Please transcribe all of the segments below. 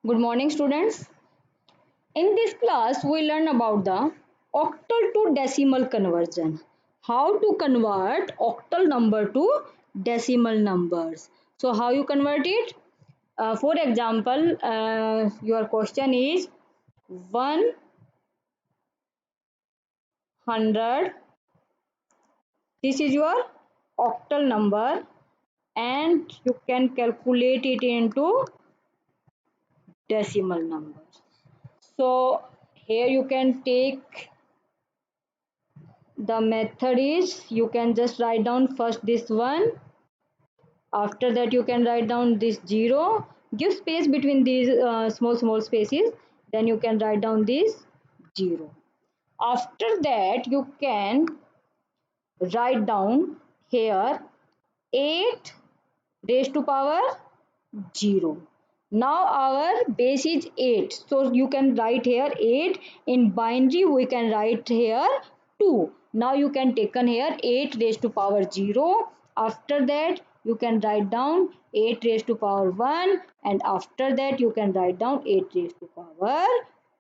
Good morning, students. In this class, we learn about the octal to decimal conversion. How to convert octal number to decimal numbers. So, how you convert it? For example, your question is 100. This is your octal number, and you can calculate it into decimal numbers. So, here you can take the method is you can just write down first this one, after that you can write down this 0, give space between these small spaces, then you can write down this 0. After that you can write down here 8 raised to power 0. Now our base is 8, so you can write here 8. In binary we can write here 2. Now you can take on here 8 raised to power 0. After that you can write down 8 raised to power 1, and after that you can write down 8 raised to power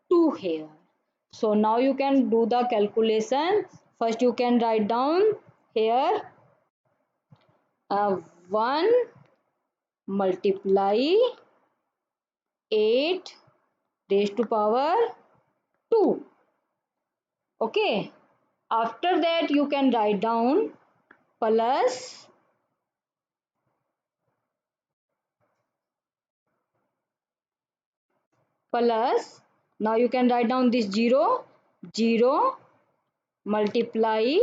2 here. So now you can do the calculation. First you can write down here 1 multiply 8 raised to power 2. Okay. After that you can write down plus plus. Now you can write down this 0. 0 multiply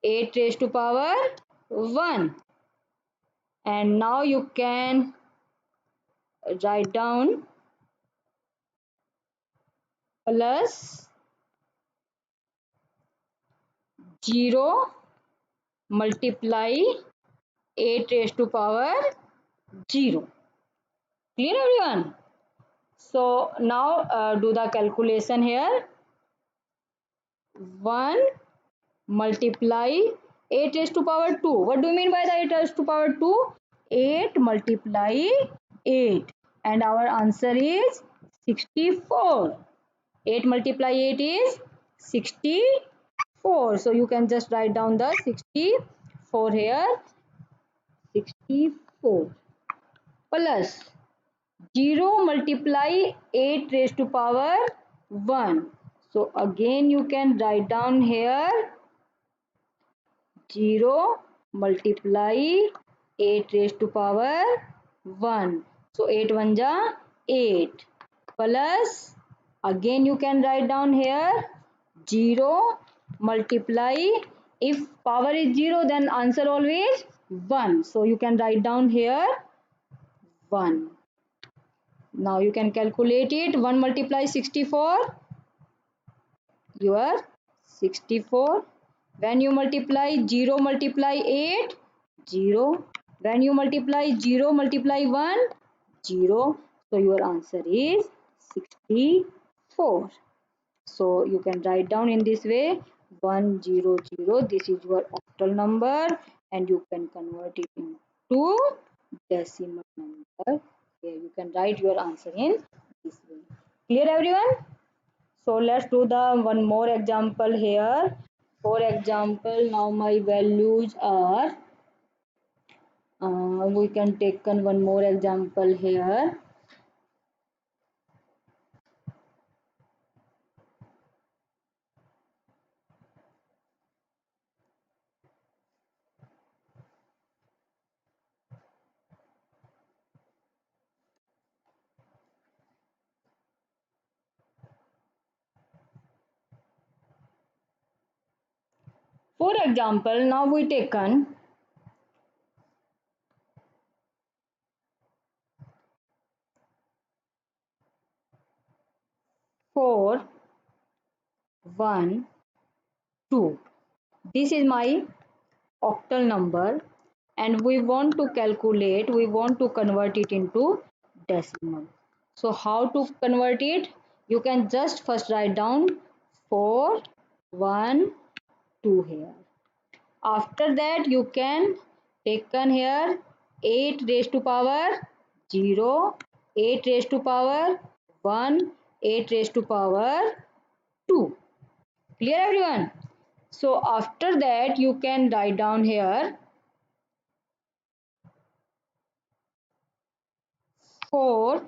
8 raised to power 1. And now you can write down plus 0 multiply 8 raised to power 0. Clear everyone? So now do the calculation here. 1 multiply 8 raised to power 2. What do you mean by the 8 raised to power 2? 8 multiply 8, and our answer is 64. 8 multiply 8 is 64. So you can just write down the 64 here. 64 plus 0 multiply 8 raised to power 1. So again you can write down here 0 multiply 8 raised to power 1. So 8 1 ja 8 plus again you can write down here 0 multiply, if power is 0 then answer always 1. So you can write down here 1. Now you can calculate it. 1 multiply 64, your 64. When you multiply 0 multiply 8, 0. When you multiply 0 multiply 1, 0. So your answer is 64. So you can write down in this way 100. This is your octal number, and you can convert it into decimal number. Here you can write your answer in this way. Clear everyone? So let's do the one more example here. For example, now my values are, we can take one more example here. For example, now we taken 4 1 2. This is my octal number, and we want to calculate, we want to convert it into decimal. So how to convert it? You can just first write down 4 1 2 here. After that you can take here 8 raised to power 0. 8 raised to power 1, 8 raised to power 2. Clear everyone? So after that you can write down here 4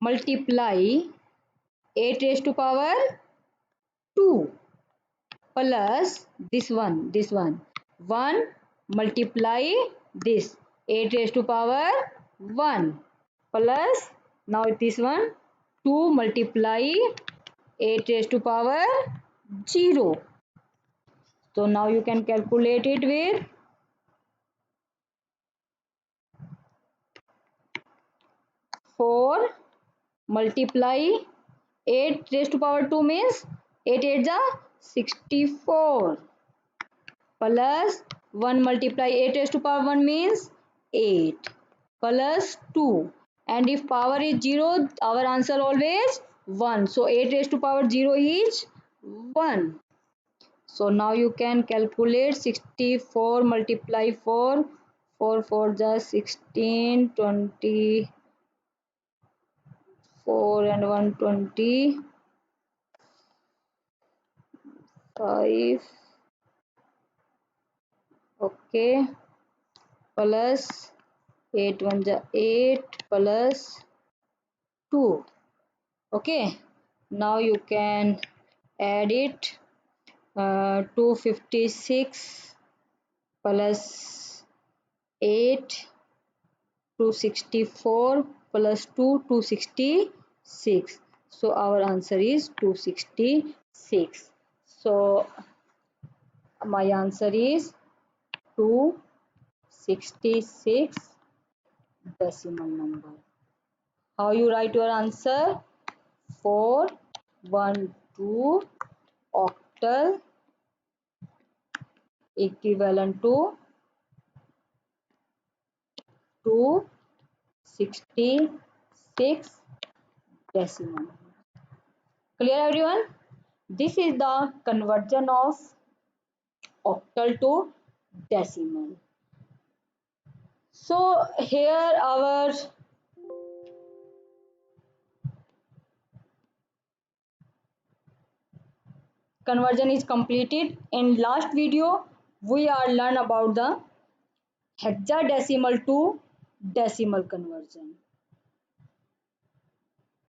multiply 8 raised to power 2 plus this one 1 multiply this 8 raised to power 1 plus now this one 2 multiply 8 raised to power 0. So now you can calculate it with 4 multiply 8 raised to power 2 means 8 8 ja 64 plus 1 multiply 8 raised to power 1 means 8 plus 2, and if power is 0 our answer always 1, so 8 raised to power 0 is 1. So now you can calculate 64 multiply 4, 4 4 ja 16, 24 and 125, okay, plus 8 1 ja 8 plus 2. Okay, now you can add it 256 plus 8 264 plus 2 266. So our answer is 266. So my answer is 266 decimal number. How you write your answer? 412 octal equivalent to 266 decimal. Clear everyone? This is the conversion of octal to decimal. So here our conversion is completed. In last video we are learn about the hexadecimal to decimal conversion.